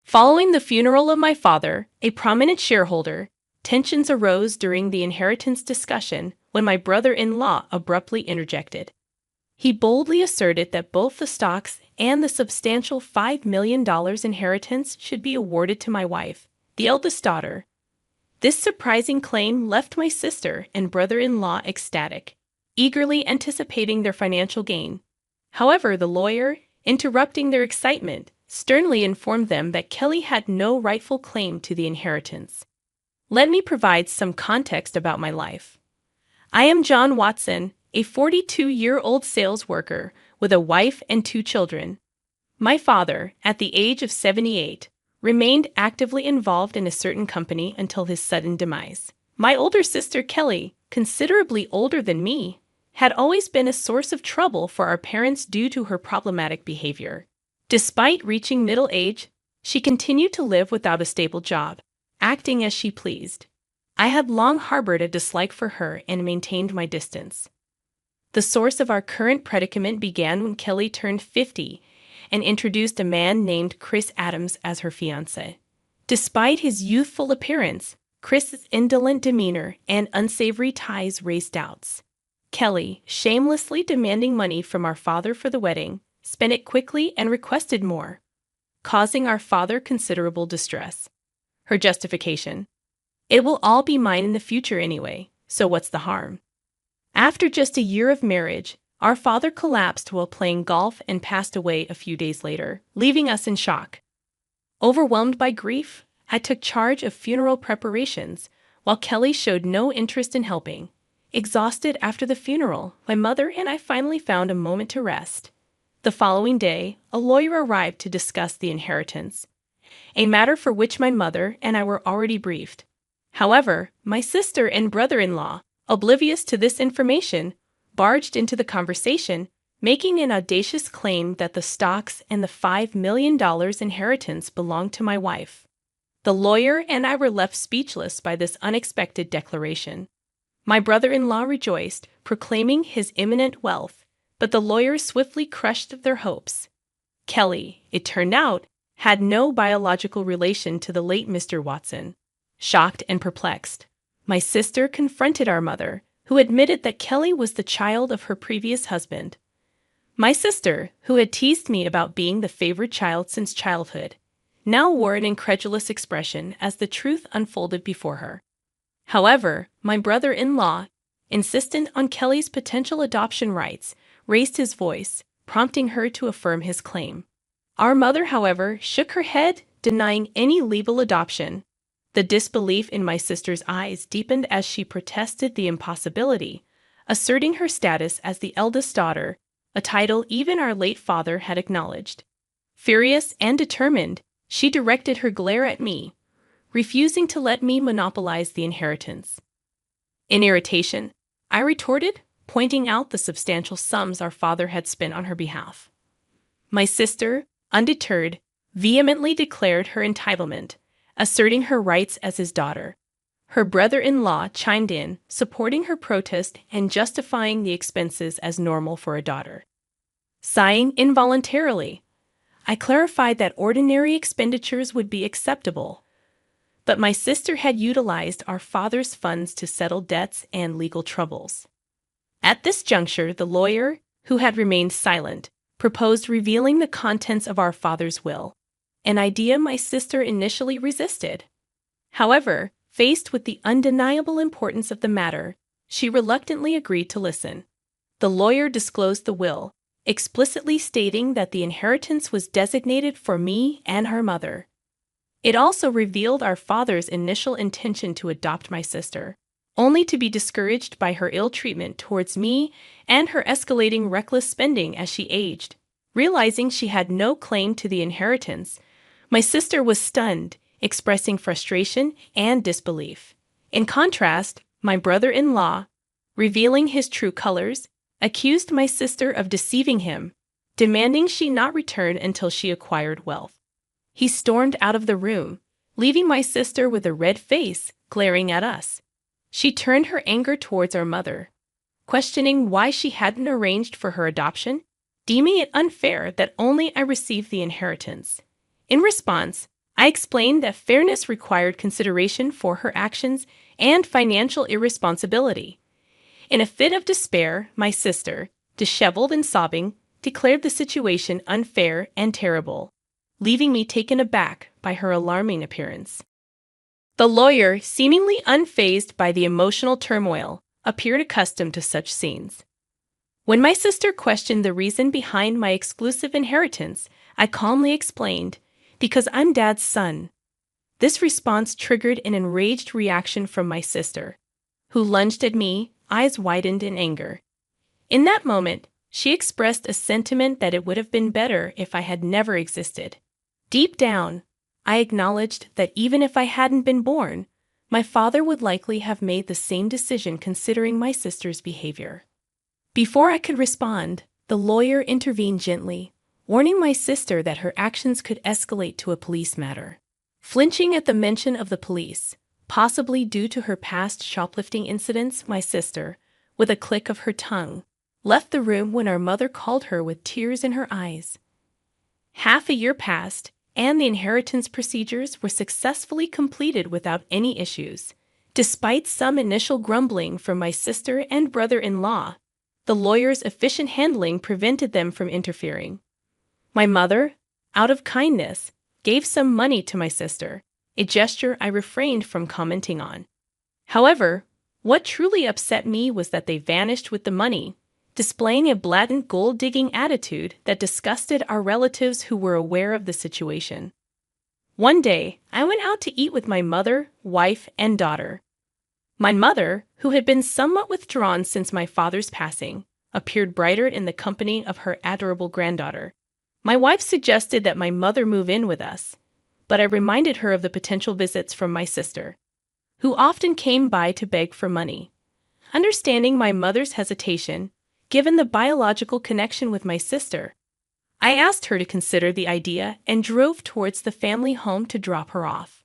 Following the funeral of my father, a prominent shareholder, tensions arose during the inheritance discussion when my brother-in-law abruptly interjected. He boldly asserted that both the stocks and the substantial $5 million inheritance should be awarded to my wife, the eldest daughter. This surprising claim left my sister and brother-in-law ecstatic, eagerly anticipating their financial gain. However, the lawyer, interrupting their excitement, sternly informed them that Kelly had no rightful claim to the inheritance. Let me provide some context about my life. I am John Watson, a 42-year-old sales worker with a wife and 2 children. My father, at the age of 78, remained actively involved in a certain company until his sudden demise. My older sister Kelly, considerably older than me, had always been a source of trouble for our parents due to her problematic behavior. Despite reaching middle age, she continued to live without a stable job, acting as she pleased. I had long harbored a dislike for her and maintained my distance. The source of our current predicament began when Kelly turned 50 and introduced a man named Chris Adams as her fiancé. Despite his youthful appearance, Chris's indolent demeanor and unsavory ties raised doubts. Kelly, shamelessly demanding money from our father for the wedding, spent it quickly and requested more, causing our father considerable distress. Her justification: "It will all be mine in the future anyway, so what's the harm?" After just a year of marriage, our father collapsed while playing golf and passed away a few days later, leaving us in shock. Overwhelmed by grief, I took charge of funeral preparations, while Kelly showed no interest in helping. Exhausted after the funeral, my mother and I finally found a moment to rest. The following day, a lawyer arrived to discuss the inheritance, a matter for which my mother and I were already briefed. However, my sister and brother-in-law, oblivious to this information, barged into the conversation, making an audacious claim that the stocks and the $5 million inheritance belonged to my wife. The lawyer and I were left speechless by this unexpected declaration. My brother-in-law rejoiced, proclaiming his imminent wealth, but the lawyers swiftly crushed their hopes. Kelly, it turned out, had no biological relation to the late Mr. Watson. Shocked and perplexed, my sister confronted our mother, who admitted that Kelly was the child of her previous husband. My sister, who had teased me about being the favorite child since childhood, now wore an incredulous expression as the truth unfolded before her. However, my brother-in-law, insistent on Kelly's potential adoption rights, raised his voice, prompting her to affirm his claim. Our mother, however, shook her head, denying any legal adoption. The disbelief in my sister's eyes deepened as she protested the impossibility, asserting her status as the eldest daughter, a title even our late father had acknowledged. Furious and determined, she directed her glare at me, refusing to let me monopolize the inheritance. In irritation, I retorted, pointing out the substantial sums our father had spent on her behalf. My sister, undeterred, vehemently declared her entitlement, asserting her rights as his daughter. Her brother-in-law chimed in, supporting her protest and justifying the expenses as normal for a daughter. Sighing involuntarily, I clarified that ordinary expenditures would be acceptable, but my sister had utilized our father's funds to settle debts and legal troubles. At this juncture, the lawyer, who had remained silent, proposed revealing the contents of our father's will, an idea my sister initially resisted. However, faced with the undeniable importance of the matter, she reluctantly agreed to listen. The lawyer disclosed the will, explicitly stating that the inheritance was designated for me and her mother. It also revealed our father's initial intention to adopt my sister, only to be discouraged by her ill treatment towards me and her escalating reckless spending as she aged. Realizing she had no claim to the inheritance, my sister was stunned, expressing frustration and disbelief. In contrast, my brother-in-law, revealing his true colors, accused my sister of deceiving him, demanding she not return until she acquired wealth. He stormed out of the room, leaving my sister with a red face, glaring at us. She turned her anger towards our mother, questioning why she hadn't arranged for her adoption, deeming it unfair that only I received the inheritance. In response, I explained that fairness required consideration for her actions and financial irresponsibility. In a fit of despair, my sister, disheveled and sobbing, declared the situation unfair and terrible, leaving me taken aback by her alarming appearance. The lawyer, seemingly unfazed by the emotional turmoil, appeared accustomed to such scenes. When my sister questioned the reason behind my exclusive inheritance, I calmly explained, "Because I'm Dad's son." This response triggered an enraged reaction from my sister, who lunged at me, eyes widened in anger. In that moment, she expressed a sentiment that it would have been better if I had never existed. Deep down, I acknowledged that even if I hadn't been born, my father would likely have made the same decision considering my sister's behavior. Before I could respond, the lawyer intervened gently, warning my sister that her actions could escalate to a police matter. Flinching at the mention of the police, possibly due to her past shoplifting incidents, my sister, with a click of her tongue, left the room when our mother called her with tears in her eyes. Half a year passed, and the inheritance procedures were successfully completed without any issues. Despite some initial grumbling from my sister and brother-in-law, the lawyer's efficient handling prevented them from interfering. My mother, out of kindness, gave some money to my sister, a gesture I refrained from commenting on. However, what truly upset me was that they vanished with the money, displaying a blatant gold-digging attitude that disgusted our relatives who were aware of the situation. One day, I went out to eat with my mother, wife, and daughter. My mother, who had been somewhat withdrawn since my father's passing, appeared brighter in the company of her adorable granddaughter. My wife suggested that my mother move in with us, but I reminded her of the potential visits from my sister, who often came by to beg for money. Understanding my mother's hesitation, given the biological connection with my sister, I asked her to consider the idea and drove towards the family home to drop her off.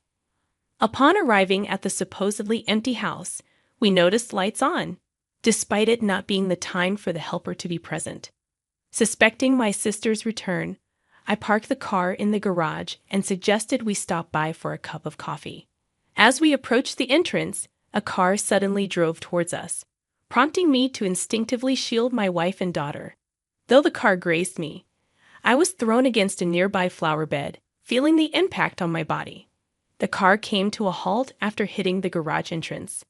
Upon arriving at the supposedly empty house, we noticed lights on, despite it not being the time for the helper to be present. Suspecting my sister's return, I parked the car in the garage and suggested we stop by for a cup of coffee. As we approached the entrance, a car suddenly drove towards us, prompting me to instinctively shield my wife and daughter. Though the car grazed me, I was thrown against a nearby flower bed, feeling the impact on my body. The car came to a halt after hitting the garage entrance.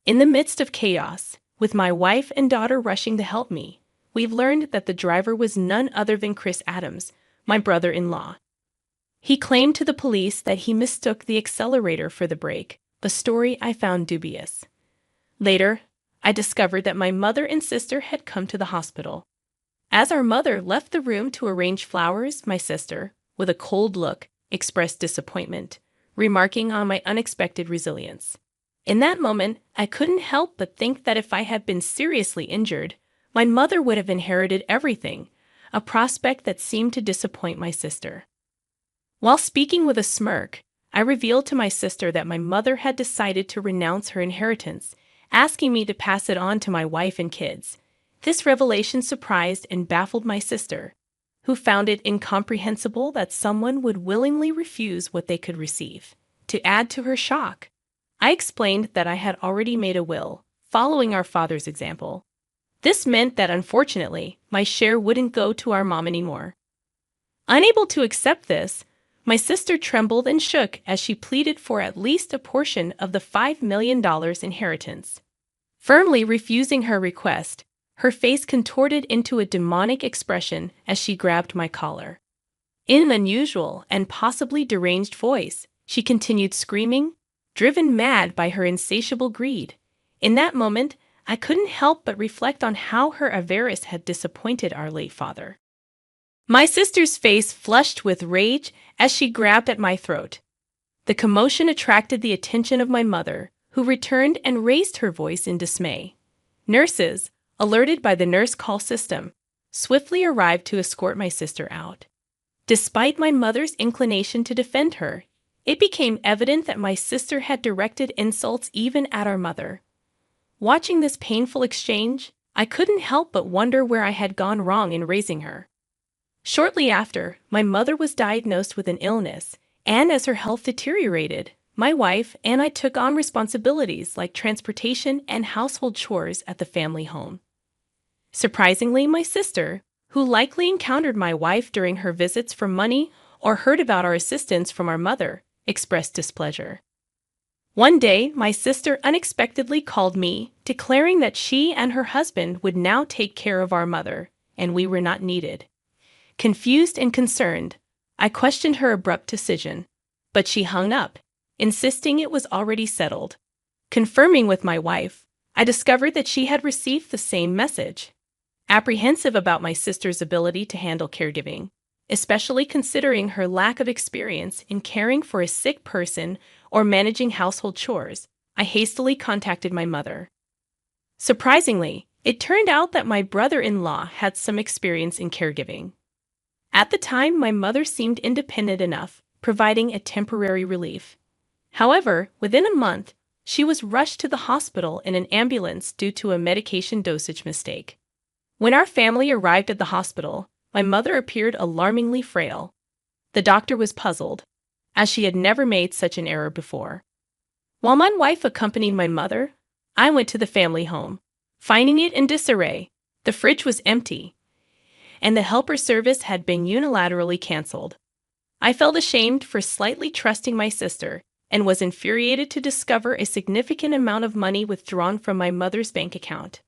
In the midst of chaos, with my wife and daughter rushing to help me, we've learned that the driver was none other than Chris Adams, my brother-in-law. He claimed to the police that he mistook the accelerator for the brake, a story I found dubious. Later, I discovered that my mother and sister had come to the hospital. As our mother left the room to arrange flowers, my sister, with a cold look, expressed disappointment, remarking on my unexpected resilience. In that moment, I couldn't help but think that if I had been seriously injured, my mother would have inherited everything, a prospect that seemed to disappoint my sister. While speaking with a smirk, I revealed to my sister that my mother had decided to renounce her inheritance, asking me to pass it on to my wife and kids. This revelation surprised and baffled my sister, who found it incomprehensible that someone would willingly refuse what they could receive. To add to her shock, I explained that I had already made a will, following our father's example. This meant that, unfortunately, my share wouldn't go to our mom anymore. Unable to accept this, my sister trembled and shook as she pleaded for at least a portion of the $5 million inheritance. Firmly refusing her request, her face contorted into a demonic expression as she grabbed my collar. In an unusual and possibly deranged voice, she continued screaming, driven mad by her insatiable greed. In that moment, I couldn't help but reflect on how her avarice had disappointed our late father. My sister's face flushed with rage as she grabbed at my throat. The commotion attracted the attention of my mother, who returned and raised her voice in dismay. Nurses, alerted by the nurse call system, swiftly arrived to escort my sister out. Despite my mother's inclination to defend her, it became evident that my sister had directed insults even at our mother. Watching this painful exchange, I couldn't help but wonder where I had gone wrong in raising her. Shortly after, my mother was diagnosed with an illness, And as her health deteriorated, my wife and I took on responsibilities like transportation and household chores at the family home. Surprisingly, my sister, who likely encountered my wife during her visits for money or heard about our assistance from our mother, expressed displeasure. One day, my sister unexpectedly called me, declaring that she and her husband would now take care of our mother, and we were not needed. Confused and concerned, I questioned her abrupt decision, but she hung up, insisting it was already settled. Confirming with my wife, I discovered that she had received the same message. Apprehensive about my sister's ability to handle caregiving, especially considering her lack of experience in caring for a sick person or managing household chores, I hastily contacted my mother. Surprisingly, it turned out that my brother-in-law had some experience in caregiving. At the time, my mother seemed independent enough, providing a temporary relief. However, within a month, she was rushed to the hospital in an ambulance due to a medication dosage mistake. When our family arrived at the hospital, my mother appeared alarmingly frail. The doctor was puzzled, as she had never made such an error before. While my wife accompanied my mother, I went to the family home. Finding it in disarray, the fridge was empty, and the helper service had been unilaterally canceled. I felt ashamed for slightly trusting my sister and was infuriated to discover a significant amount of money withdrawn from my mother's bank account.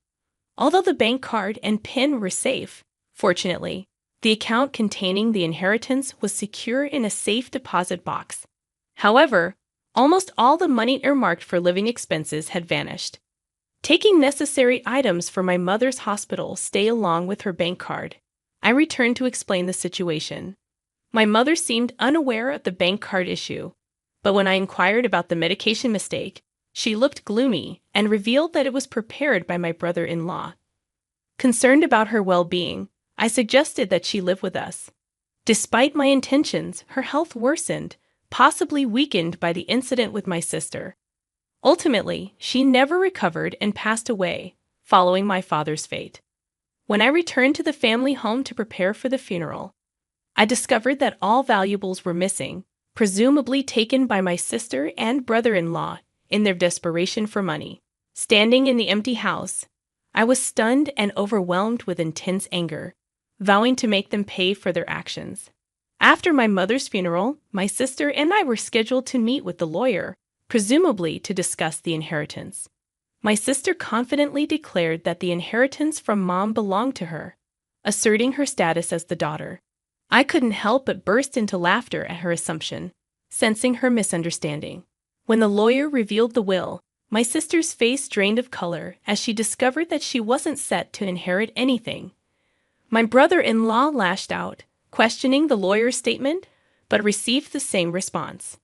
Although the bank card and PIN were safe, fortunately, the account containing the inheritance was secure in a safe deposit box. However, almost all the money earmarked for living expenses had vanished. Taking necessary items for my mother's hospital stay along with her bank card, I returned to explain the situation. My mother seemed unaware of the bank card issue, but when I inquired about the medication mistake, she looked gloomy and revealed that it was prepared by my brother-in-law. Concerned about her well-being, I suggested that she live with us. Despite my intentions, her health worsened, possibly weakened by the incident with my sister. Ultimately, she never recovered and passed away, following my father's fate. When I returned to the family home to prepare for the funeral, I discovered that all valuables were missing, presumably taken by my sister and brother-in-law in their desperation for money. Standing in the empty house, I was stunned and overwhelmed with intense anger, vowing to make them pay for their actions. After my mother's funeral, my sister and I were scheduled to meet with the lawyer, presumably to discuss the inheritance. My sister confidently declared that the inheritance from Mom belonged to her, asserting her status as the daughter. I couldn't help but burst into laughter at her assumption, sensing her misunderstanding. When the lawyer revealed the will, my sister's face drained of color as she discovered that she wasn't set to inherit anything. My brother-in-law lashed out, questioning the lawyer's statement, but received the same response.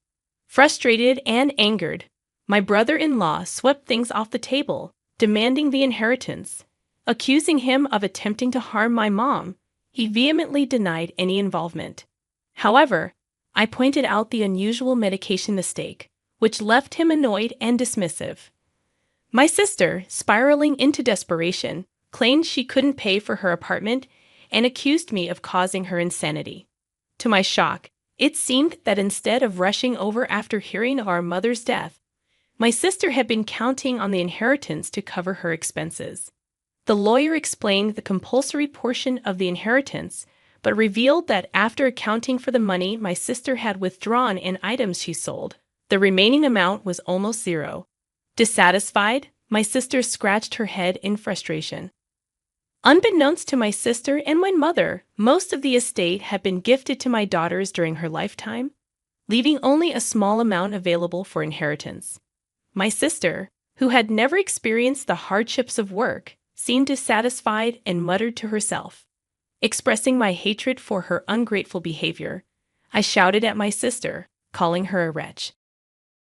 Frustrated and angered, my brother-in-law swept things off the table, demanding the inheritance. Accusing him of attempting to harm my mom, he vehemently denied any involvement. However, I pointed out the unusual medication mistake, which left him annoyed and dismissive. My sister, spiraling into desperation, claimed she couldn't pay for her apartment and accused me of causing her insanity. To my shock, it seemed that instead of rushing over after hearing of our mother's death, my sister had been counting on the inheritance to cover her expenses. The lawyer explained the compulsory portion of the inheritance, but revealed that after accounting for the money my sister had withdrawn in items she sold, the remaining amount was almost zero. Dissatisfied, my sister scratched her head in frustration. Unbeknownst to my sister and my mother, most of the estate had been gifted to my daughters during her lifetime, leaving only a small amount available for inheritance. My sister, who had never experienced the hardships of work, seemed dissatisfied and muttered to herself. Expressing my hatred for her ungrateful behavior, I shouted at my sister, calling her a wretch.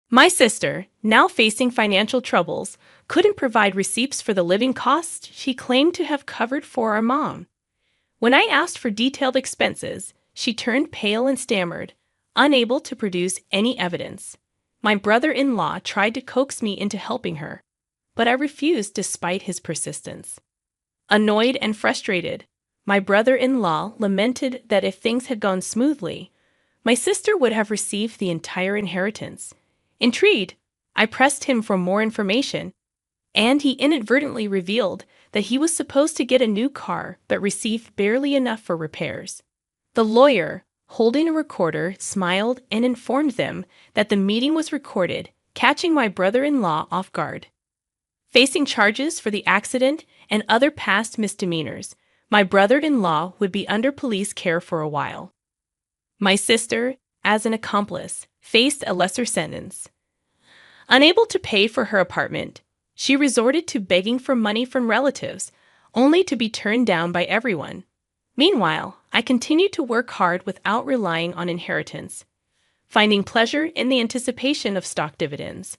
My sister, now facing financial troubles, couldn't provide receipts for the living costs she claimed to have covered for our mom. When I asked for detailed expenses, she turned pale and stammered, unable to produce any evidence. My brother-in-law tried to coax me into helping her, but I refused despite his persistence. Annoyed and frustrated, my brother-in-law lamented that if things had gone smoothly, My sister would have received the entire inheritance. Intrigued, I pressed him for more information, and he inadvertently revealed that he was supposed to get a new car but received barely enough for repairs. The lawyer, holding a recorder, smiled and informed them that the meeting was recorded, catching my brother-in-law off guard. Facing charges for the accident and other past misdemeanors, my brother-in-law would be under police care for a while. My sister, as an accomplice, faced a lesser sentence. Unable to pay for her apartment, she resorted to begging for money from relatives, only to be turned down by everyone. Meanwhile, I continued to work hard without relying on inheritance, finding pleasure in the anticipation of stock dividends.